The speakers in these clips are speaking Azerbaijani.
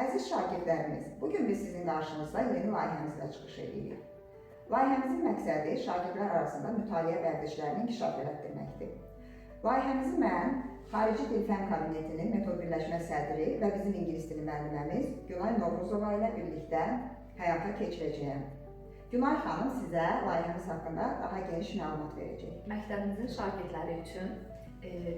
Əziz şagirdlərimiz, bugün biz sizin qarşınızda yeni layihəmizlə çıxış edirik. Layihəmizin məqsədi şagirdlər arasında mütaliə vərdişlərini inkişaf etdirməkdir. Layihəmizi mən Xarici Dil Fən Kabinetinin metod birləşmə sədri və bizim ingilis dili müəlliməmiz Günay Novruzova ilə birlikdə həyata keçirəcəyəm. Günay xanım sizə layihəmiz haqqında daha geniş məlumat verəcək. Məktəbimizin şagirdləri üçün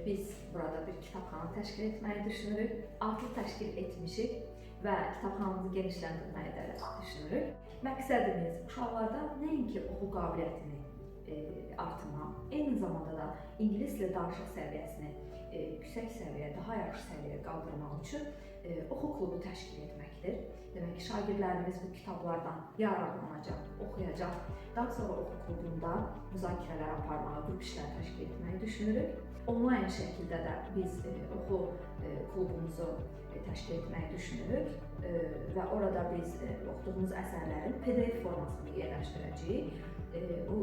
biz burada bir kitabxana təşkil etməyi düşünürük. Artıq təşkil etmişik və kitabxanamızı genişləndirməyi də düşünürük. Məqsədimiz uşaqlarda nəinki oxu qabiliyyətini artırmaq, eyni zamanda da ingilis dili danışıq səviyyəsini yüksək səviyyə, daha yaxşı səviyyəyə qaldırmaq üçün oxu klubu təşkil etməkdir. Demək ki, şagirdlərimiz bu kitablardan yararlanacaq, oxuyacaq. Daha sonra oxu klubunda müzakirələr aparmağı, qrup işlər təşkil etməyi düşünürük. Onlayn şəkildə də biz oxu klubumuzu təşkil etməyi düşünürük və orada biz oxuduğumuz əsərlərin PDF formasını yerləşdirəcəyik. Bu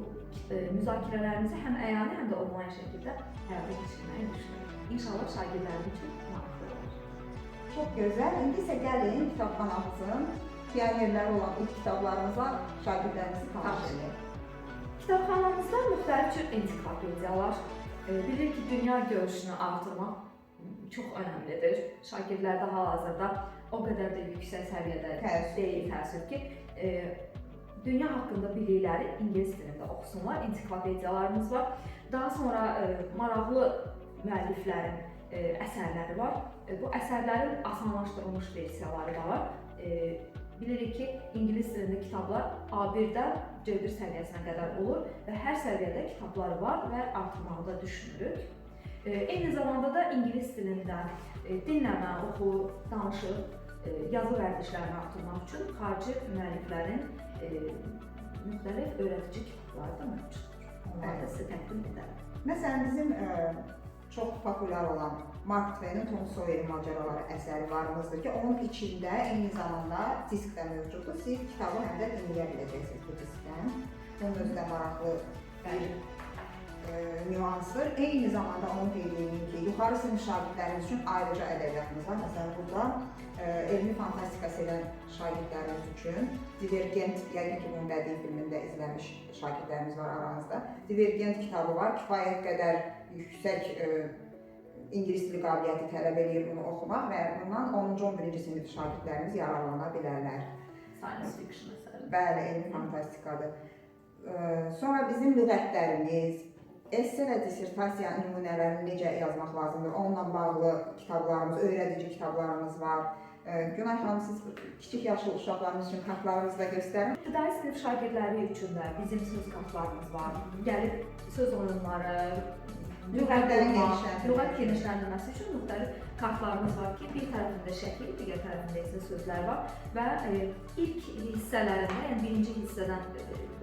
müzakirələrimizi həm əyani, həm də onlayn şəkildə həyata keçirməyi düşünürük. İnşallah şagirdlərimiz üçün maraqlı olur. Çox gözəl. İndi isə gəlin kitabxanamızın pionerləri olan ilk kitablarımıza şagirdlərimizi tanış edək. Kitabxanamızda müxtəlif cür ensiklopediyalar, bilirik ki, dünya görüşünü artırmaq çox önəmlidir. Şagirdlərdə hal-hazırda o qədər də yüksək səviyyədə deyil, təəssüf ki, dünya haqqında bilikləri ingilis dilində oxusunlar. Ensiklopediyalarımız var. Daha sonra maraqlı müəlliflərin əsərləri var. Bu əsərlərin asanlaşdırılmış versiyaları da var. Bilirik ki, ingilis dilində kitablar A1-dən C1 səviyyəsinə qədər olur və hər səviyyədə kitablar var və artırmağı da düşünürük. Eyni zamanda da ingilis dilində dinləmə, oxu, danışıq, yazı vərdişlərini artırmaq üçün xarici müəlliflərin müxtəlif öyrədici kitabları da mövcuddur. Onları da sizə təqdim edərəm. Məsələn, bizim çox populyar olan Mark Twain'in Tom Sawyer macəraları əsərlərimizdir ki, onun içində eyni zamanda disk də mövcuddur. Siz kitabı həm də dinləyə biləcəksiniz bu diskdən. Bunun özü də maraqlı bir nüansdır. Eyni zamanda onu qeyd edeyim ki, yuxarı sinif şagirdlərimiz üçün ayrıca ədəbiyyatımız var. Məsələn, burada elmi fantastika sevən şagirdlərimiz üçün Divergent, yəqin ki, bunun bədii filmində izləmiş şagirdlərimiz var aranızda. Divergent kitabı var, kifayət qədər yüksək ingilis dili qabiliyyəti tələb edir bunu oxumaq və bundan 10-11-ci sinif şagirdlərimiz yararlana bilərlər. Science fiction əsəri. Bəli, elmi fantastikadır. Sonra bizim lüğətlərimiz, esse və dissertasiya nümunələrini necə yazmaq lazımdır, onunla bağlı kitablarımız, öyrədici kitablarımız var. Günay xanım, siz kiçik yaşlı uşaqlarımız üçün kartlarınızı da göstərin. İbtidai sinif şagirdləri üçün də bizim söz kartlarımız var. Gəlib söz oyunları, lüğət genişləndirməsi üçün müxtəlif kartlarımız var ki, bir tərəfində şəkil, digər tərəfində isə sözlər var və ilk hissələrində, yəni birinci hissədən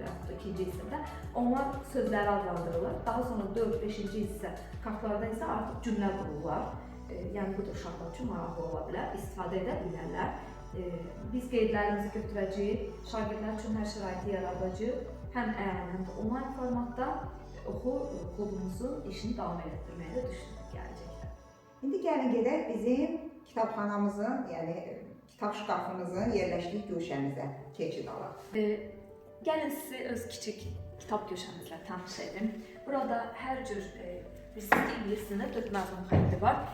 və ikinci hissədə onlar sözləri adlandırılır. Daha sonra 4-5-ci hissə kartlarda isə artıq cümlə qururlar. Yəni bu da uşaqlar üçün maraqlı ola bilər, istifadə edə bilərlər. Biz qeydlərimizi götürəcəyik, şagirdlər üçün hər şəraiti yaradacağıq. Həm əyani, həm də onlayn formatda oxu klubumuzun işini davam etdirməyə də düşünürük gələcəkdə. İndi gəlin gedək bizim kitabxanamızın, yəni kitab şkafımızın yerləşdiyi güşəmizə keçid alaq. Gəlin sizi öz kiçik kitab güşəmizlə tanış edim. Burada hər cür ingilis dilində 4 məzmun xətti var.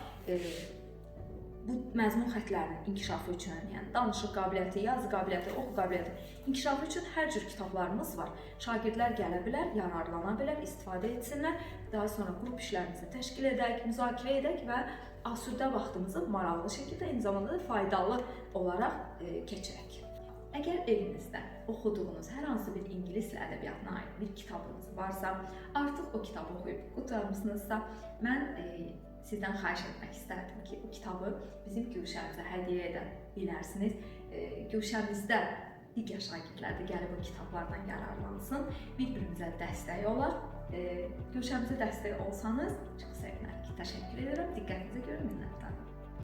Bu məzmun xətlərinin inkişafı üçün, yəni danışıq qabiliyyəti, yazı qabiliyyəti, oxu qabiliyyəti inkişafı üçün hər cür kitablarımız var. Şagirdlər gələ bilər, yararlana bilər, istifadə etsinlər. Daha sonra qrup işlərimizi təşkil edək, müzakirə edək və asudə vaxtımızı maraqlı şəkildə, eyni zamanda da faydalı olaraq keçirək. Əgər evinizdə oxuduğunuz hər hansı bir ingilis dili ədəbiyyatına aid bir kitabınız varsa, artıq o kitabı oxuyub qurtarmısınızsa, mən sizdən xahiş etmək istərdim ki, bu kitabı bizim güşəmizə hədiyyə edə bilərsiniz. Güşəmizdə digər şagirdlər də gəlib o kitablardan yararlansın, bir-birimizə dəstək olar. Güşəmizə dəstək olsanız çox sevinərik. Təşəkkür edirəm, diqqətinizə görə minnətdaram.